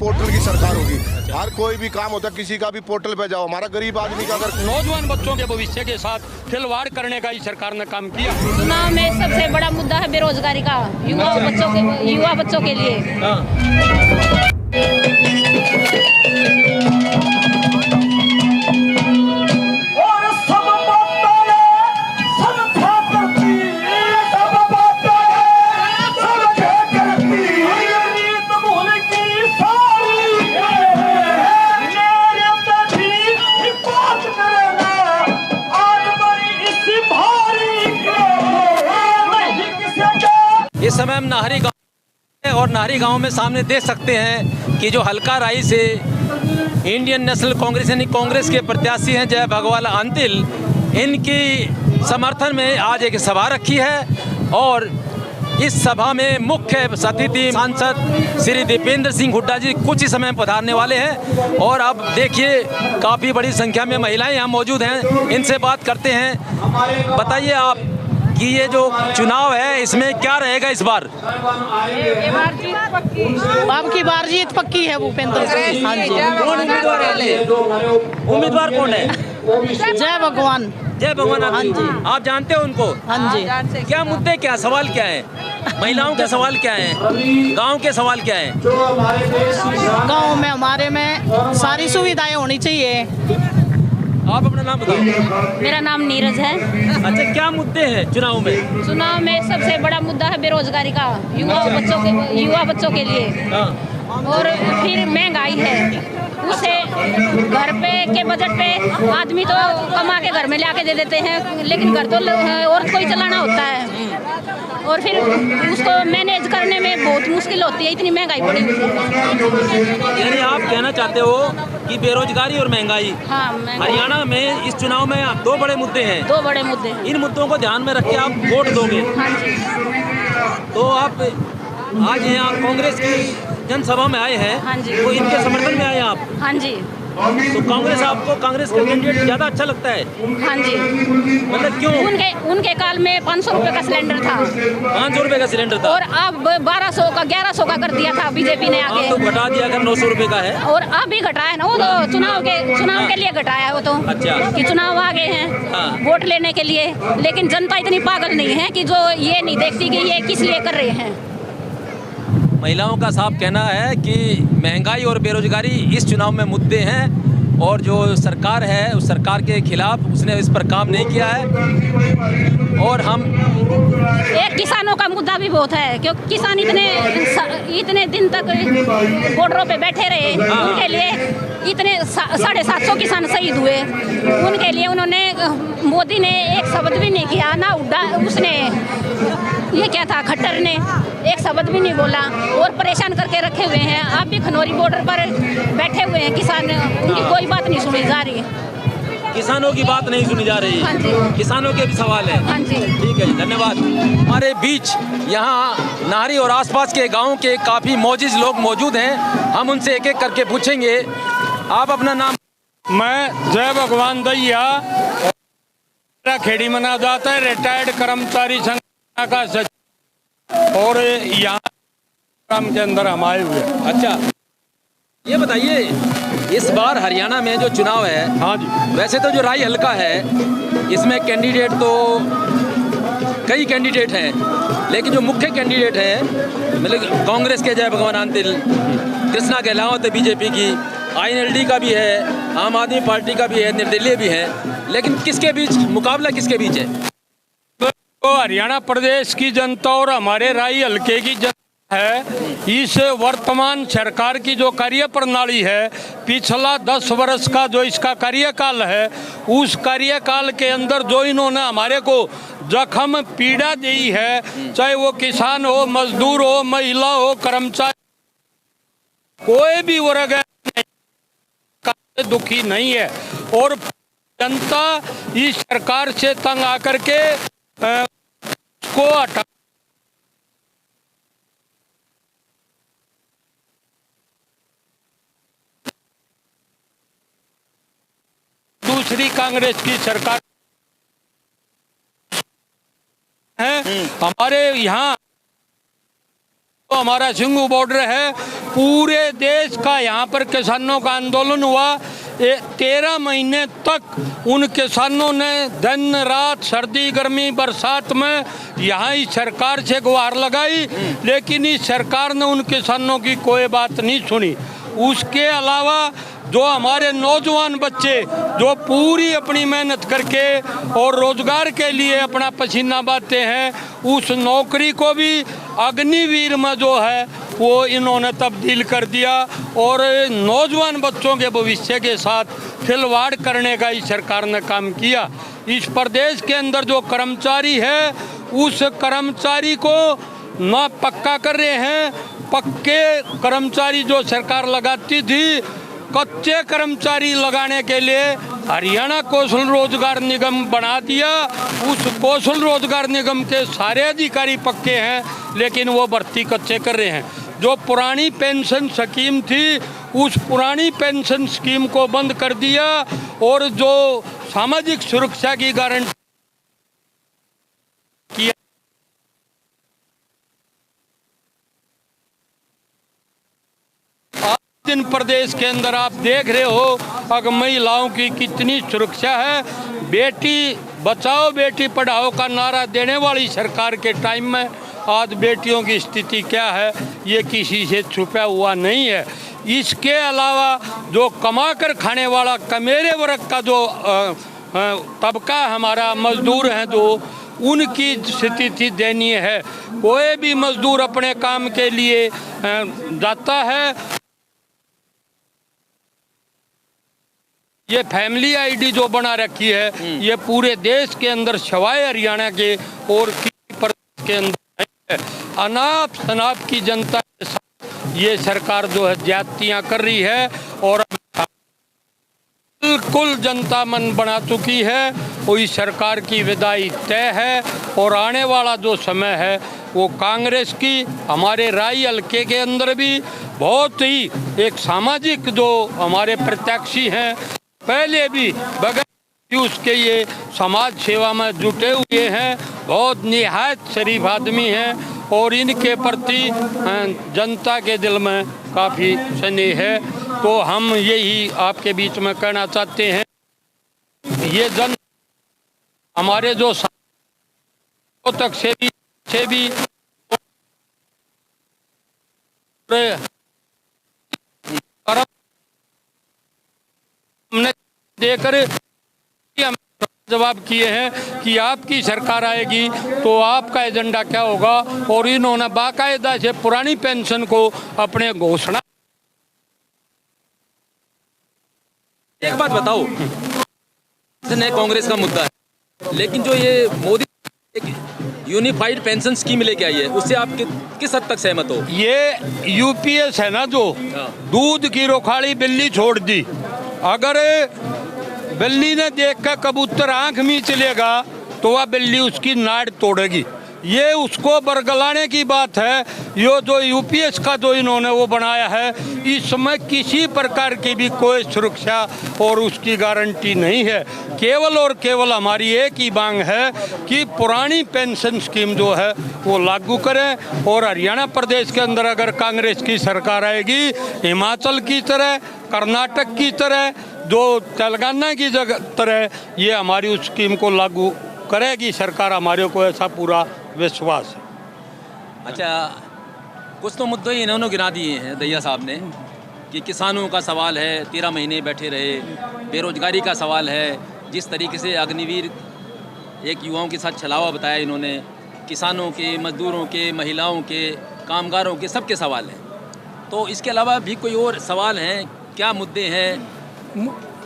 Portal की सरकार होगी। हर कोई भी काम होता है, किसी का भी पोर्टल पे जाओ। हमारा गरीब आदमी का अगर नौजवान बच्चों के भविष्य के साथ खिलवाड़ करने का ही सरकार ने काम किया। चुनाव में सबसे बड़ा मुद्दा है बेरोजगारी का, युवा बच्चों के लिए। इस समय हम नाहरी गांव और नाहरी गांव में सामने देख सकते हैं कि जो हल्का राई से इंडियन नेशनल कांग्रेस यानी कांग्रेस के प्रत्याशी हैं जय भगवान अंतिल, इनकी समर्थन में आज एक सभा रखी है और इस सभा में मुख्य अतिथि सांसद श्री दीपेंद्र सिंह हुड्डा जी कुछ ही समय में पधारने वाले हैं। और अब देखिए काफ़ी बड़ी संख्या में महिलाएं यहाँ मौजूद हैं, इनसे बात करते हैं। बताइए आप कि ये जो चुनाव है इसमें क्या रहेगा इस बार? अब की बार जीत पक्की है भूपेंद्र सिंह। हाँ जी। कौन उम्मीदवार है? उम्मीदवार कौन है? जय भगवान। जय भगवान। हाँ जी। आप जानते हो उनको? हाँ जी। क्या मुद्दे, क्या सवाल क्या है? महिलाओं के सवाल क्या है? गांव के सवाल क्या है? गांव में हमारे में सारी सुविधाएं होनी चाहिए। आप अपना नाम बताओ। मेरा नाम नीरज है। अच्छा, क्या मुद्दे हैं चुनाव में? चुनाव में सबसे बड़ा मुद्दा है बेरोजगारी का, युवा बच्चों के लिए। और फिर महंगाई है, उसे घर पे के बजट पे आदमी तो कमा के घर में ला के दे देते हैं, लेकिन घर तो औरत को ही चलाना होता है और फिर उसको मैनेज करने में बहुत मुश्किल होती है, इतनी महंगाई बढ़ी हुई है। यानी आप कहना चाहते हो कि बेरोजगारी और महंगाई, हाँ, हरियाणा में इस चुनाव में आप दो बड़े मुद्दे हैं। दो बड़े मुद्दे हैं। इन मुद्दों को ध्यान में रख के आप वोट दोगे। हाँ जी। तो आप आज यहाँ कांग्रेस की जनसभा में आए हैं। हाँ जी। तो इनके समर्थन में आए आप? हाँ जी। तो कांग्रेस का कैंडिडेट ज्यादा अच्छा लगता है? हाँ जी। मतलब क्यों? उनके काल में 500 रुपए का सिलेंडर था। 500 रुपए का सिलेंडर था और अब 1200 का 1100 का कर दिया था बीजेपी ने आगे। तो घटा दिया अगर 900 रुपए का है। और अब भी घटाया है ना, वो तो चुनाव के लिए घटाया है वो तो। अच्छा। कि चुनाव आ गए हैं। हाँ। वोट लेने के लिए, लेकिन जनता इतनी पागल नहीं है कि जो ये नहीं देखती कि ये किस लिए कर रहे हैं। महिलाओं का साफ कहना है कि महंगाई और बेरोजगारी इस चुनाव में मुद्दे हैं और जो सरकार है उस सरकार के खिलाफ उसने इस पर काम नहीं किया है। और हम एक किसानों का मुद्दा भी बहुत है, क्योंकि किसान इतने दिन तक बॉर्डरों पे बैठे रहे। उनके लिए इतने 750 किसान शहीद हुए। उनके लिए उन्होंने, मोदी ने एक शब्द भी नहीं किया ना, उसने ये क्या था, खट्टर ने एक शब्द भी नहीं बोला और परेशान करके रखे हुए हैं। आप भी खनौरी बॉर्डर पर बैठे हुए हैं किसान, उनकी कोई बात नहीं सुनी जा रही। किसानों की बात नहीं सुनी जा रही। हाँ जी। किसानों के भी सवाल है। हाँ जी। ठीक है जी, धन्यवाद। हमारे बीच यहाँ नाहरी और आसपास के गाँव के काफ़ी मौजूद लोग मौजूद हैं, हम उनसे एक एक करके पूछेंगे। आप अपना नाम? मैं जय भगवान दैया, खेड़ी मना जाता है, रिटायर्ड कर्मचारी संघ का सचिव, और यहाँ काम के अंदर हम आए हुए। अच्छा, ये बताइए इस बार हरियाणा में जो चुनाव है, हाँ जी, वैसे तो जो राई हल्का है इसमें कैंडिडेट तो कई कैंडिडेट हैं, लेकिन जो मुख्य कैंडिडेट है मतलब कांग्रेस के जय भगवान अंतिल, कृष्णा गहलोत बीजेपी की, INLD का भी है, आम आदमी पार्टी का भी है, निर्दलीय भी है, लेकिन किसके बीच मुकाबला, किसके बीच है? तो हरियाणा प्रदेश की जनता और हमारे राई हल्के की जनता है। इस वर्तमान सरकार की जो कार्य प्रणाली है, पिछला 10 वर्ष का जो इसका कार्यकाल है, उस कार्यकाल के अंदर जो इन्होंने हमारे को जख्म पीड़ा दी है, चाहे वो किसान हो, मजदूर हो, महिला हो, कर्मचारी, कोई भी वर्ग दुखी नहीं है। और जनता इस सरकार से तंग आकर के को हटा दूसरी कांग्रेस की सरकार है। हमारे यहाँ तो हमारा सिंगू बॉर्डर है, पूरे देश का यहाँ पर किसानों का आंदोलन हुआ। 13 महीने तक उन किसानों ने दिन रात सर्दी गर्मी बरसात में यहाँ ही सरकार से गुहार लगाई, लेकिन इस सरकार ने उन किसानों की कोई बात नहीं सुनी। उसके अलावा जो हमारे नौजवान बच्चे जो पूरी अपनी मेहनत करके और रोजगार के लिए अपना पसीना बहाते हैं, उस नौकरी को भी अग्निवीर में जो है वो इन्होंने तब्दील कर दिया और नौजवान बच्चों के भविष्य के साथ खिलवाड़ करने का इस सरकार ने काम किया। इस प्रदेश के अंदर जो कर्मचारी है उस कर्मचारी को ना पक्का कर रहे हैं। पक्के कर्मचारी जो सरकार लगाती थी, कच्चे कर्मचारी लगाने के लिए हरियाणा कौशल रोजगार निगम बना दिया। उस कौशल रोजगार निगम के सारे अधिकारी पक्के हैं, लेकिन वो भर्ती कच्चे कर रहे हैं। जो पुरानी पेंशन स्कीम थी, उस पुरानी पेंशन स्कीम को बंद कर दिया और जो सामाजिक सुरक्षा की गारंटी किया। दिन प्रदेश के अंदर आप देख रहे हो अगर महिलाओं की कितनी सुरक्षा है। बेटी बचाओ बेटी पढ़ाओ का नारा देने वाली सरकार के टाइम में आज बेटियों की स्थिति क्या है ये किसी से छुपा हुआ नहीं है। इसके अलावा जो कमा कर खाने वाला कमेरे वर्ग का जो तबका हमारा मजदूर हैं, जो उनकी स्थिति दयनीय है। कोई भी मजदूर अपने काम के लिए जाता है, ये फैमिली आईडी जो बना रखी है ये पूरे देश के अंदर सिवाय हरियाणा के और किसी प्रदेश के अंदर नहीं है। अनाप शनाप की जनता के साथ ये सरकार जो है ज्यादतियां कर रही है और बिल्कुल जनता मन बना चुकी है। कोई सरकार की विदाई तय है और आने वाला जो समय है वो कांग्रेस की हमारे राई हल्के के अंदर भी बहुत ही एक सामाजिक जो हमारे प्रत्याशी हैं, पहले भी बगैर उसके ये समाज सेवा में जुटे हुए हैं, बहुत निहायत शरीफ आदमी हैं और इनके प्रति जनता के दिल में काफ़ी स्नेह है। तो हम यही आपके बीच में कहना चाहते हैं, ये जन हमारे जो तक से भी हमने देकर जवाब किए हैं कि आपकी सरकार आएगी तो आपका एजेंडा क्या होगा, और इन्होंने बाकायदा से पुरानी पेंशन को अपने घोषणा। एक बात बताओ, कांग्रेस का मुद्दा है, लेकिन जो ये मोदी एक यूनिफाइड पेंशन स्कीम लेके आई है उससे आप किस हद तक सहमत हो? ये यूपीएस है ना, जो दूध की रोखाड़ी बिल्ली छोड़ दी। अगर बिल्ली ने देखकर कबूतर आंख में चलेगा तो वह बिल्ली उसकी नाड़ तोड़ेगी। ये उसको बरगलाने की बात है। ये जो यूपीएस का जो इन्होंने वो बनाया है, इसमें किसी प्रकार की भी कोई सुरक्षा और उसकी गारंटी नहीं है। केवल और केवल हमारी एक ही मांग है कि पुरानी पेंशन स्कीम जो है वो लागू करें और हरियाणा प्रदेश के अंदर अगर कांग्रेस की सरकार आएगी, हिमाचल की तरह, कर्नाटक की तरह, जो तेलंगाना की तरह ये हमारी उस स्कीम को लागू करेगी सरकार, हमारे को ऐसा पूरा विश्वास है। अच्छा, कुछ तो मुद्दे इन्होंने गिना दिए हैं दैया साहब ने कि किसानों का सवाल है, 13 महीने बैठे रहे, बेरोजगारी का सवाल है, जिस तरीके से अग्निवीर एक युवाओं के साथ छलावा बताया इन्होंने, किसानों के, मजदूरों के, महिलाओं के, कामगारों के, सबके सवाल हैं। तो इसके अलावा भी कोई और सवाल हैं? क्या मुद्दे हैं?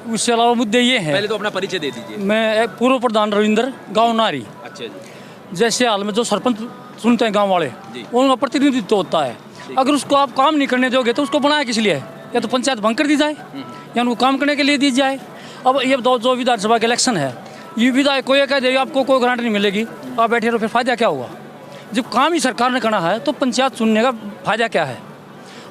उसके अलावा मुद्दे ये हैं। पहले तो अपना परिचय दे दीजिए। मैं एक पूर्व प्रधान रविंद्र, गांव नारी। अच्छा जी। जैसे हाल में जो सरपंच चुनते हैं गांव वाले, उनका प्रतिनिधित्व होता है। अगर उसको आप काम नहीं करने दोगे तो उसको बनाया किस लिए? या तो पंचायत भंग कर दी जाए या उनको काम करने के लिए दी जाए। अब ये जो विधानसभा के इलेक्शन है, ये विधायक को ये कह देगा आपको कोई ग्रांट नहीं मिलेगी, आप बैठे रहो, फिर फायदा क्या होगा? जब काम ही सरकार ने करना है तो पंचायत चुनने का फायदा क्या है?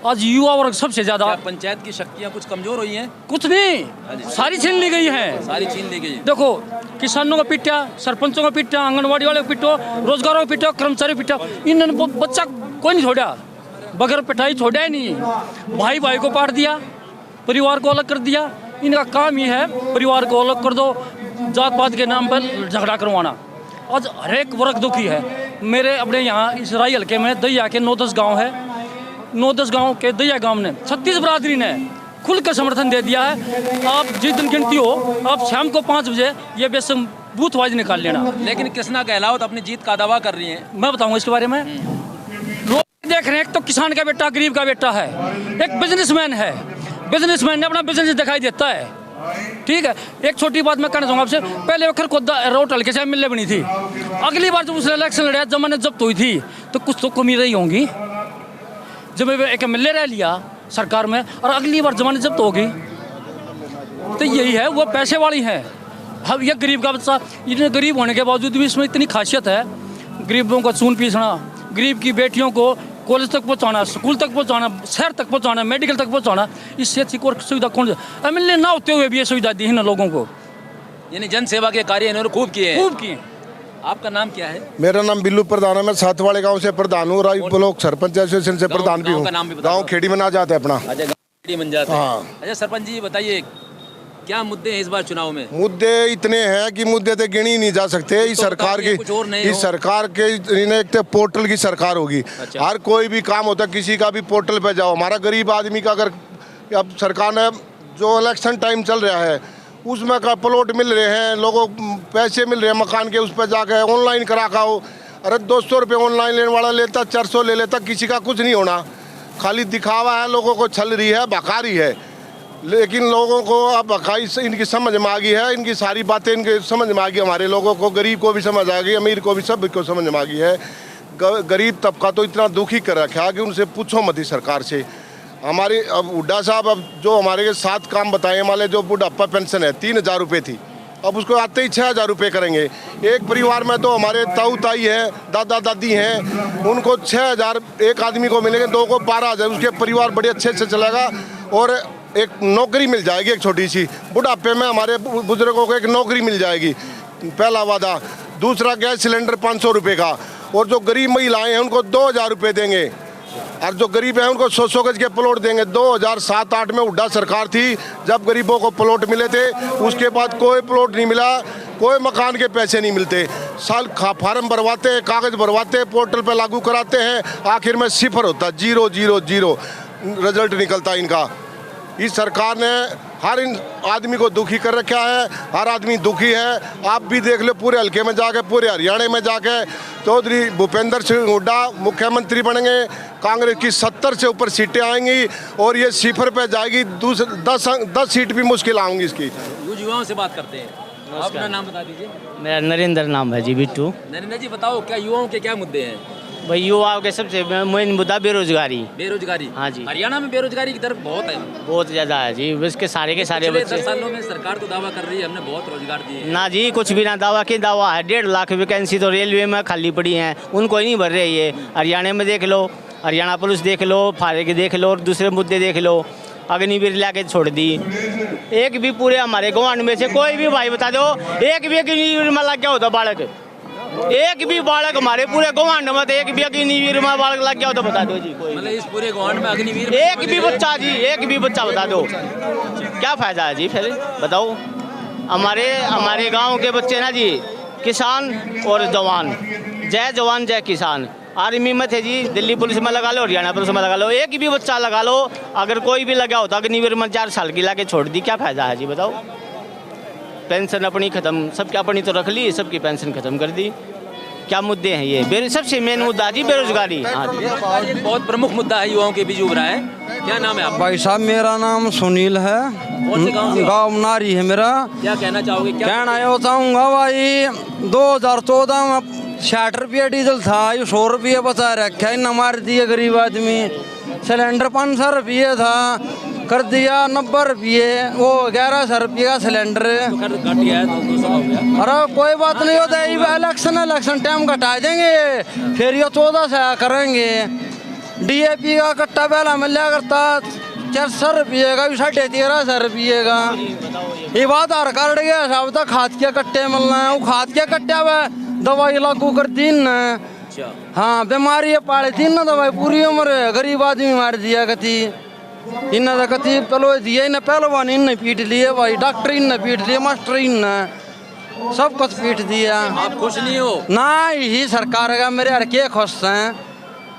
आज युवा वर्ग सबसे ज्यादा। पंचायत की शक्तियाँ कुछ कमजोर हुई हैं? कुछ नहीं, सारी छीन ली गई है। सारी छीन ली गई। देखो, किसानों को पिटा, सरपंचों को पिटा, आंगनबाड़ी वाले को पिटो, रोजगारों को पिटो, कर्मचारी पिटो, इन्होंने बच्चा कोई नहीं छोड़ा। बगैर पिटाई छोड़ा ही नहीं, भाई भाई को पाट दिया, परिवार को अलग कर दिया। इनका काम ही है परिवार को अलग कर दो, जात पात के नाम पर झगड़ा करवाना। आज हर एक वर्ग दुखी है। मेरे अपने यहाँ इस राई हल्के में दैया के 9-10 गाँव है, 9-10 गाँव के दैया गाँव ने 36 बरादरी ने खुल कर समर्थन दे दिया है। आप जिस दिन गिनती हो, आप शाम को 5 बजे ये बेसम बूथवाइज निकाल लेना। लेकिन कृष्णा गहलोत अपनी जीत का दावा कर रही हैं। मैं बताऊंगा इसके बारे में। लोग देख रहे हैं, एक तो किसान का बेटा, गरीब का बेटा है, एक बिजनेसमैन है, बिजनेसमैन ने अपना बिजनेस दिखाई देता है। ठीक है, एक छोटी बात मैं कहना चाहूँगा आपसे। पहले वक्त को रोड हल्के से मिलने बनी थी, अगली बार जब उसने इलेक्शन लड़ा, जमानत जब्त हुई थी, तो कुछ तो कमी रही होंगी। जब एक मिलने रह लिया सरकार में और अगली बार जमानत जब्त होगी, तो यही है, वो पैसे वाली है। अब ये गरीब का बच्चा, इतने गरीब होने के बावजूद भी इसमें इतनी खासियत है, गरीबों का खून पीसना, गरीब की बेटियों को कॉलेज तक पहुंचाना, स्कूल तक पहुंचाना, शहर तक पहुंचाना, मेडिकल तक पहुंचाना। इससे अच्छी कोई सुविधा कौन? एमएलए ना होते हुए भी ये सुविधा दी है ना लोगों को। यानी जन सेवा के कार्य इन्होंने खूब किए हैं। खूब किए। आपका नाम क्या है? मेरा नाम बिल्लू प्रधान है, मैं साथ वाले गांव से प्रधान हूँ, राई ब्लॉक सरपंच एसोसिएशन से प्रधान भी हूँ। गाँव खेड़ी में ना जाते अपना। अच्छा, खेड़ी में जाते हैं। हाँ। अच्छा सरपंच जी बताइए, क्या मुद्दे हैं इस बार चुनाव में? मुद्दे इतने हैं कि मुद्दे तो गिनी ही नहीं जा सकते। इस सरकार की, इस सरकार के एक तो पोर्टल की सरकार होगी। अच्छा। हर कोई भी काम होता, किसी का भी पोर्टल पे जाओ। हमारा गरीब आदमी का अगर अब सरकार ने जो इलेक्शन टाइम चल रहा है उसमें का प्लॉट मिल रहे हैं, लोगों पैसे मिल रहे हैं मकान के, उस पर जाकर ऑनलाइन करा खाओ। अरे 200 रुपये ऑनलाइन लेने वाला लेता, 400 ले लेता, किसी का कुछ नहीं होना। खाली दिखावा है, लोगों को छल रही है, बका रही है। लेकिन लोगों को अब बकाई इनकी समझ में आ गई है, इनकी सारी बातें इनके समझ में आ गई। हमारे लोगों को, गरीब को भी समझ आ गई, अमीर को भी, सब को समझ में आ गई है। गरीब तबका तो इतना दुखी कर रखा है कि उनसे पूछो मत ही सरकार से। हमारी अब हुड्डा साहब, अब जो हमारे के 7 काम बताए हमारे, जो बुढ़ापा पेंशन है 3000 रुपये थी, अब उसको आते ही 6000 रुपये करेंगे। एक परिवार में तो हमारे ताऊ ताई हैं, दादा दादी हैं, उनको 6000 एक आदमी को मिलेंगे, 2 को 12,000। उसके परिवार बड़े अच्छे से चलेगा और एक नौकरी मिल जाएगी, एक छोटी सी। बुढ़ापे में हमारे बुजुर्गों को एक नौकरी मिल जाएगी, पहला वादा। दूसरा, गैस सिलेंडर 500 रुपये का। और जो गरीब महिलाएं हैं उनको 2000 रुपये देंगे, और जो गरीब हैं उनको 100 गज के प्लॉट देंगे। 2007-8 में हुड्डा सरकार थी, जब गरीबों को प्लॉट मिले थे। उसके बाद कोई प्लॉट नहीं मिला, कोई मकान के पैसे नहीं मिलते। साल फार्म भरवाते हैं, कागज भरवाते हैं, पोर्टल पे लागू कराते हैं, आखिर में 0 होता, 0 रिजल्ट निकलता इनका। इस सरकार ने हर आदमी को दुखी कर रखा है, हर आदमी दुखी है। आप भी देख लो, पूरे हल्के में जाके, पूरे हरियाणा में जाके चौधरी भूपेंद्र सिंह हुड्डा मुख्यमंत्री बनेंगे। कांग्रेस की 70 से ऊपर सीटें आएंगी और ये 0 पे जाएगी। 10 सीट भी मुश्किल आएंगी इसकी। युवाओं से बात करते हैं, अपना नाम बता दीजिए। मेरा नरेंद्र नाम है जी, बिट्टू। नरेंद्र जी बताओ, क्या युवाओं के क्या मुद्दे हैं? भाई युवाओं के सबसे मेन मुद्दा बेरोजगारी। बेरोजगारी? हाँ जी। हरियाणा में बेरोजगारी की तरफ बहुत है, बहुत ज़्यादा है जी। इसके सारे के सारे पिछले बच्चे 10 सालों में सरकार तो दावा कर रही है हमने बहुत रोजगार दिए। ना जी, कुछ भी ना, दावा की दावा है। 1.5 लाख वैकेंसी तो रेलवे में खाली पड़ी हैं, उनको ही नहीं भर रही है। हरियाणा में देख लो, हरियाणा पुलिस देख लो, फायरे के देख लो, और दूसरे मुद्दे देख लो, अग्निवीर ला के छोड़ दी। एक भी पूरे हमारे गवांड में से कोई भी भाई बता दो, एक भी अग्निवीर में लग गया होता बालक, एक भी बालक हमारे पूरे गवांड में, एक भी अग्निवीर में बालक लग गया होता बता दो जी। कोई मतलब इस पूरे गवांड में अग्निवीर एक भी बच्चा जी, एक भी बच्चा बता दो, क्या फायदा है जी? फिर बताओ। हमारे गांव के बच्चे ना जी, किसान और जवान, जय जवान जय किसान। आर्मी में थे जी, दिल्ली पुलिस में लगा लो, हरियाणा पुलिस में लगा लो, एक भी बच्चा लगा लो। अगर कोई भी लगा होता अग्निवीर में 4 साल की ला के छोड़ दी, क्या फायदा है जी? बताओ। पेंशन अपनी ख़त्म, सबकी अपनी तो रख ली, सबकी पेंशन ख़त्म कर दी। क्या मुद्दे हैं ये? सबसे मेन मुद्दा जी बेरोजगारी। हाँ जी, बहुत प्रमुख मुद्दा है, युवाओं के बीच उभरा है। क्या नाम है आपका? भाई साहब मेरा नाम सुनील है, गाँव नारी है मेरा। क्या कहना चाहोगे? कहना ये चाहूँगा भाई, 2014 में 60 रुपये डीजल था, ये 100 रुपये बचा रखा है, न मार दिए गरीब आदमी। सिलेंडर 500 रुपये था, कर दिया 90 रुपये, वो 1100 रुपये का सिलेंडर। घट गया है, 200 हो गया। अरे कोई बात नहीं होता, इलेक्शन टाइम घटा देंगे, फिर ये 14 से करेंगे। DAP का कट्टा पहला मिला करता 400 रुपये का, भी 1350 रुपये का। ये बात आधार कार्ड के हिसाब तक खाद के कट्टे मिलना है, वो खाद के कट्टे में दवाई लागू कर दी न, अच्छा। हाँ बीमारी ये पाले थी ना तो भाई पूरी उम्र गरीब आदमी मार दिया कती इन्हें तो कती तलो दिया इन्हें पहलवान इन्हें पीट लिए भाई डॉक्टर इन्हें पीट लिए मास्टर इन्हें सब कुछ पीट दिया। आप खुश नहीं हो? ना यही सरकार का मेरे हड़के खुश हैं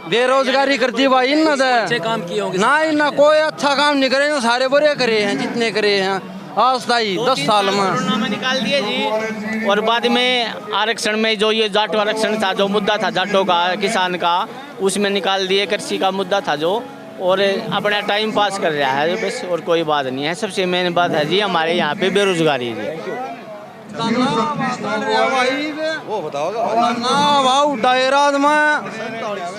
बेरोजगारी करती भाई इन अच्छे काम किए होंगे ना इन्हें कोई अच्छा काम नहीं करे सारे बुरे करे हैं जितने करे हैं आज तक 10 साल में नामा निकाल दिए जी। और बाद में आरक्षण में जो ये जाटो आरक्षण था जो मुद्दा था जाटों का किसान का उसमें निकाल दिए कृषि का मुद्दा था जो और अपना टाइम पास कर रहा है बस और कोई बात नहीं है। सबसे मेन बात है जी हमारे यहाँ पे बेरोजगारी है जी। वो बताओगे ना भाव दायरा में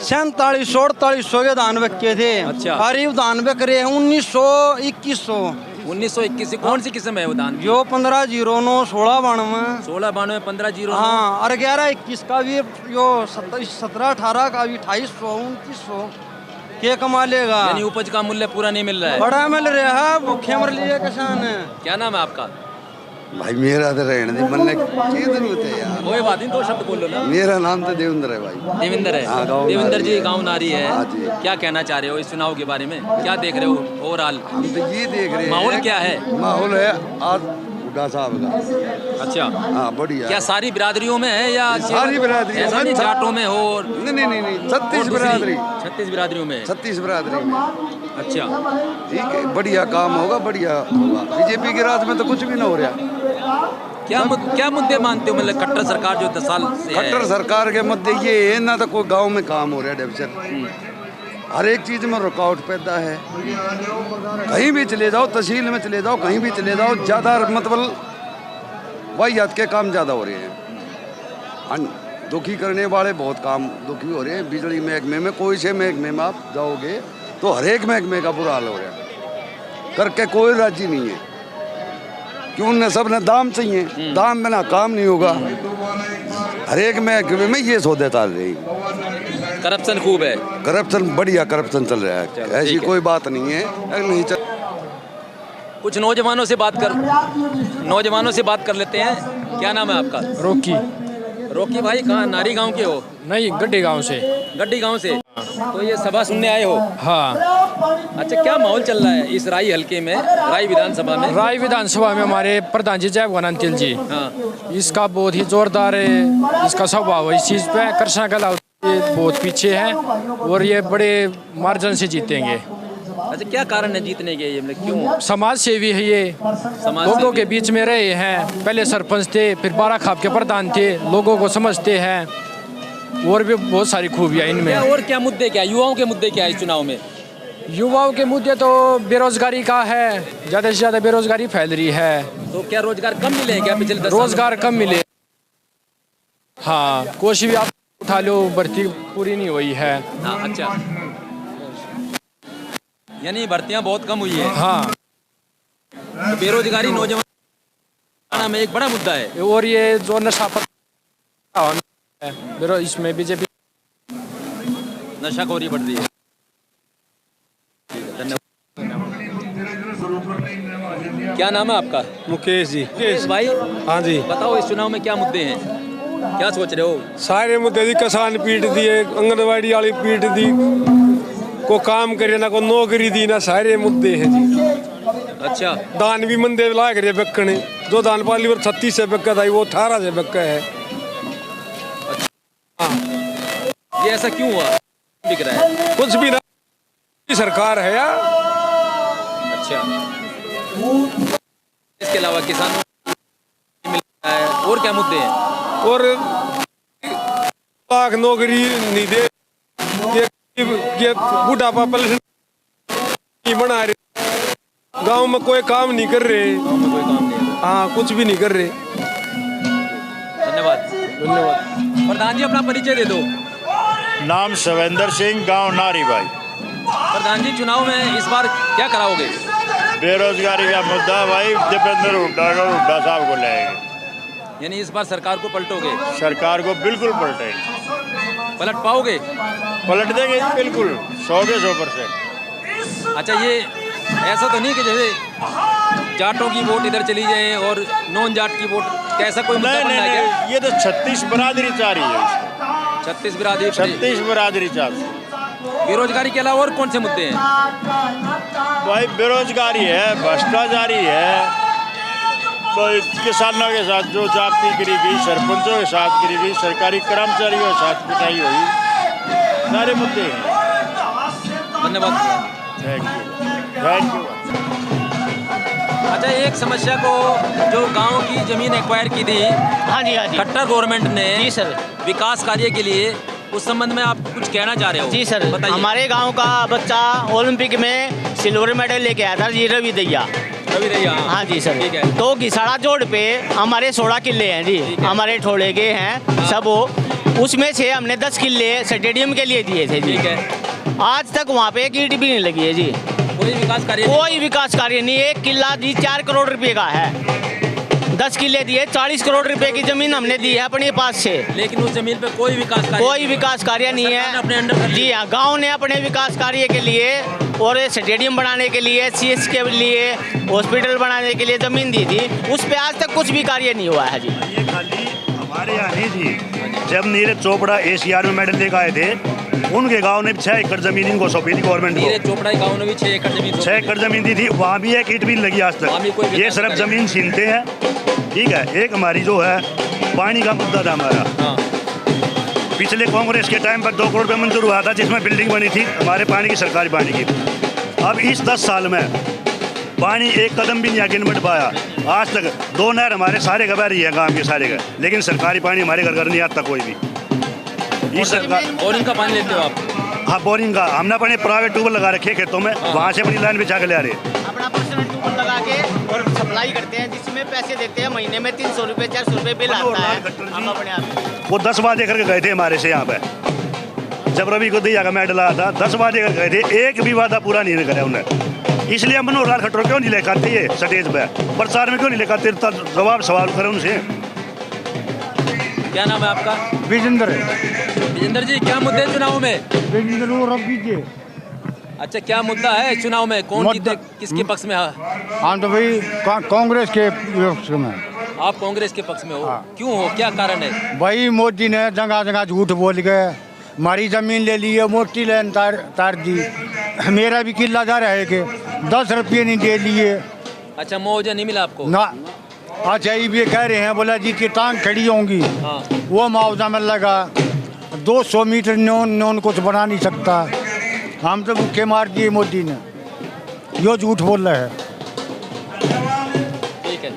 4700-4800 के धान बिके थे। अच्छा। करीब धान बिक रहे हैं 1900-2100 1921 कौन सी किस्म है वो धान? जो 1509 1692 1692 1509। हाँ और 11-21 का भी जो 17-18 का भी 2800-2900 के कमा लेगा। यानी उपज का मूल्य पूरा नहीं मिल रहा है। बड़ा मिल रहा है भूखे मर लिए किसान है। क्या नाम है आपका? भाई मेरा तो रहने दे मन की जरूरत है यार। कोई बात नहीं, 2 शब्द बोल लो ना। मेरा नाम तो देवेंद्र है भाई। देवेंद्र है। हाँ, गाँव देवेंद्र नारी जी है। गाँव नारी है। हाँ जी। क्या कहना चाह रहे हो इस चुनाव के बारे में? क्या देख रहे हो ओवरऑल? हम तो ये देख रहे हैं माहौल क्या है? माहौल है आज हुड्डा साहब का। अच्छा। हाँ बढ़िया। क्या सारी बिरादरियों में है या सारी बिरादरी ऐसा नहीं जाटों में हो? और नहीं 36 बिरादरी 36 बिरादरियों में है। 36 बिरादरी में। अच्छा ठीक है बढ़िया काम होगा बढ़िया होगा। बीजेपी के राज में तो कुछ भी ना हो रहा। क्या मुद्दे मानते हो मतलब कट्टर सरकार जो 10 साल से है? कट्टर सरकार के मुद्दे ये है ना तो कोई गांव में काम हो रहा है डेवलप हर एक चीज में रुकावट पैदा है। कहीं भी चले जाओ तहसील में चले जाओ कहीं भी चले जाओ ज्यादा मतलब वाहियात के काम ज्यादा हो रहे हैं। दुखी करने वाले बहुत काम दुखी हो रहे हैं। बिजली महकमे में कोई से महकमे में आप जाओगे तो हर एक महकमे का बुरा हाल हो रहा है। करके कोई राजी नहीं है क्यों उन्हें सब ने दाम चाहिए। दाम बिना काम नहीं होगा। हर एक महकमे में ये सौदे चल रही। करप्शन खूब है। करप्शन बढ़िया करप्शन चल रहा है। ऐसी कोई बात नहीं है नहीं चल। कुछ नौजवानों से बात कर लेते हैं। क्या नाम है आपका? रोकी भाई कहाँ नारी गांव के हो? नहीं गड्ढे गांव से। गड्डी गांव से। तो ये सभा सुनने आए हो? हाँ। अच्छा क्या माहौल चल रहा है इस राई हल्के में राई विधानसभा में? राय विधानसभा में हमारे प्रधान जी जय भगवान जी। हाँ। इसका बहुत ही जोरदार है इसका स्वभाव है इस चीज़ पे। कृष्णा कला बहुत पीछे है और ये बड़े मार्जिन से जीतेंगे। अच्छा क्या कारण है जीतने के? ये मतलब क्यों? समाज सेवी है ये। लोगों के बीच में रहे हैं। पहले सरपंच थे फिर 12 खाप के प्रधान थे। लोगों को समझते हैं और भी बहुत सारी खूबियाँ इनमें। और क्या मुद्दे क्या युवाओं के मुद्दे क्या है इस चुनाव में? युवाओं के मुद्दे तो बेरोजगारी का है। ज़्यादा से ज़्यादा बेरोजगारी फैल रही है। तो क्या रोजगार कम मिले हैं क्या पिछले 10 साल? रोजगार कम मिले। हाँ कोशिश भी आप उठा लो भर्ती पूरी नहीं हुई है। हाँ अच्छा यानी भर्तियां बहुत कम हुई है। हाँ तो बेरोजगारी नौजवान में एक बड़ा मुद्दा है। और ये जो नशा इसमें बीजेपी नशाखोरी बढ़ रही है। धन्यवाद। क्या नाम है आपका? मुकेश जी। मुकेश भाई। हाँ जी। बताओ इस चुनाव में क्या मुद्दे हैं? क्या सोच रहे हो? सारे मुद्दे दी किसान पीट दिए आंगनबाड़ी वाली पीट दी को काम करे ना को नौकरी दी ना सारे मुद्दे हैं जी। अच्छा दान भी मंदे लाग रहे बिकने। जो दान पाली और 36 से बिका था वो 18 से बिका है। ये ऐसा क्यों हुआ बिक रहा है? कुछ भी ना सरकार है यार। अच्छा इसके अलावा किसानों को मिल रहा है और क्या मुद्दे हैं? और लाख नौकरी नहीं दे ये बुढ़ापा पेंशन नहीं बना रहे। गांव में कोई काम नहीं कर रहे। गाँव में कोई काम नहीं है। हाँ कुछ भी नहीं कर रहे। धन्यवाद। प्रधान जी अपना परिचय दे दो। नाम सवेंद्र सिंह गांव नारी भाई। प्रधान जी चुनाव में इस बार क्या कराओगे? बेरोजगारी का मुद्दा भाई दीपेंद्र हुड्डा साहब को लाएंगे। यानी इस बार सरकार को पलटोगे? सरकार को बिल्कुल पलटेंगे। पलट पाओगे? पलट देंगे बिल्कुल 100 के 100%। अच्छा ये ऐसा तो नहीं कि जैसे जाटों की वोट इधर चली जाए और नॉन जाट की वोट ऐसा कोई मुद्दा बनना है क्या? ये तो 36 बरादरी चाह रही है। 36 बिरादरी 36 बिरादरी चाहते। बेरोजगारी के अलावा और कौन से मुद्दे हैं? भाई बेरोजगारी है, भ्रष्टाचारी है, भाई किसानों के साथ जो जाति करी गई, सरपंचों के साथ करी गई, सरकारी कर्मचारियों के साथ पिटाई हुई, सारे मुद्दे हैं। धन्यवाद। Thank you. अच्छा, एक समस्या को जो गांव की जमीन एक्वायर की थी, हाँ जी खट्टर गवर्नमेंट ने जी सर, विकास कार्य के लिए, उस संबंध में आप कुछ कहना चाह रहे हो? जी सर, बताइए। हमारे गांव का बच्चा ओलंपिक में सिल्वर मेडल लेके आया था जी, रवि दैया। हाँ जी सर, ठीक है। तो घिसाड़ा जोड़ पे हमारे 16 किले हैं जी, हमारे ठोड़े के हैं सब वो, उसमें से हमने 10 किले स्टेडियम के लिए दिए थे जी। ठीक है। आज तक वहाँ पे एक ईंट भी नहीं लगी है जी, कोई विकास कार्य कोई विकास कार्य नहीं। 1 किला जी 4 करोड़ रुपए का है, 10 किले दिए, 40 करोड़ रुपए की जमीन हमने दी है अपने पास से, लेकिन उस जमीन पे कोई विकास कार्य नहीं सरकार ने अपने अंडर है कर जी। लिया। हाँ, गांव ने अपने विकास कार्य के लिए और स्टेडियम बनाने के लिए, सीएस के लिए, हॉस्पिटल बनाने के लिए जमीन दी थी, उस पे आज तक कुछ भी कार्य नहीं हुआ है जी। ये खाली हमारे यहाँ नहीं जी, जब नीरज चोपड़ा एशियाड में मेडल लेकर आए थे, उनके गांव ने 6 एकड़ जमीन इनको सौंपी थी गवर्नमेंट को। नीरज चोपड़ा गांव ने भी 6 एकड़ जमीन 6 एकड़ जमीन दी थी, वहाँ भी एक ईंट भी नहीं लगी आज तक। ये सिर्फ जमीन छीनते हैं। ठीक है, एक हमारी जो है पानी का मुद्दा था हमारा, पिछले कांग्रेस के टाइम पर 2 करोड़ रुपये मंजूर हुआ था, जिसमें बिल्डिंग बनी थी हमारे पानी की, सरकारी पानी की। अब इस 10 साल में पानी एक कदम भी नहीं आगे बढ़ पाया। आज तक 2 नहर हमारे सारे घर रही है, गांव के सारे घर, लेकिन सरकारी पानी हमारे घर नहीं आता कोई भी। बोरिंग का पानी लेते हो आप? हाँ, बोरिंग का हमने अपने प्राइवेट ट्यूबवेल लगा रखे खेतों में, वहाँ से अपनी लाइन बिछा के ले आ रहे। अपना पर्सनल ट्यूबवेल लगा के और सप्लाई करते हैं, जिसमें पैसे देते हैं, महीने में 300 रुपये 400 रुपये बिल आता है। हम अपने आप वो 10 वादे करके गए थे हमारे से यहाँ पे, जब रवि को दिया का मेडल आया था, 10 वादे करके गए थे, एक भी वादा पूरा नहीं करे उन्हें। इसलिए मनोहर लाल खट्टर क्यों नहीं लेकर आते ये स्टेज पे, प्रचार में क्यों नहीं लेकर आते, जवाब सवाल करें उनसे। क्या नाम है आपका? विजेंद्र। विजेंद्र जी, क्या मुद्दे चुनाव में? विजेंद्र। अच्छा, क्या मुद्दा है चुनाव में? कौन जीते, किसके पक्ष में? हम तो भाई कांग्रेस के पक्ष में। आप कांग्रेस के पक्ष में हो? क्यों हो, क्या कारण है? भाई मोदी ने जगह जगह झूठ बोल के हमारी जमीन ले ली है, मोटी लाइन तार दी, मेरा भी किला जा रहा है कि 10 रुपये नहीं दे लिए। अच्छा, मुआवजा नहीं मिला आपको? ना। अच्छा, ये कह रहे हैं, बोला जी की टांग खड़ी होंगी, वो मुआवजा मिल लगा। 200 मीटर नोन कुछ बना नहीं सकता, हम तो भूखे मार दिए मोदी ने, यो झूठ बोल रहे हैं। ठीक है।